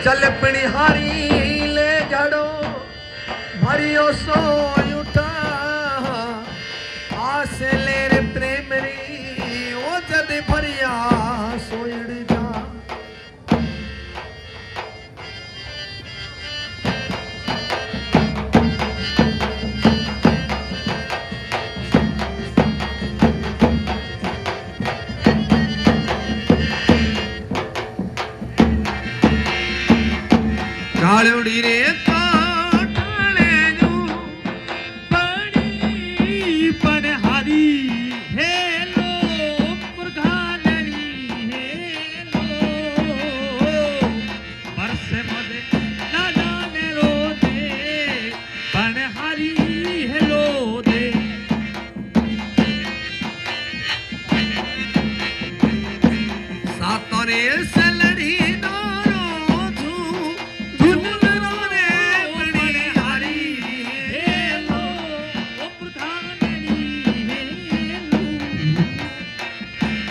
चल पिणिहारी ले जड़ो भरियो सो उठा आस ले रे प्रेम री ओ जद भरिया सोइड़ जा ढालोड़ी रे काटाले जो बड़ी बनहारी हेलो मुर्घानरी हेलो बरस मदे लाला ने रो दे बनहारी हेलो दे सातरे सल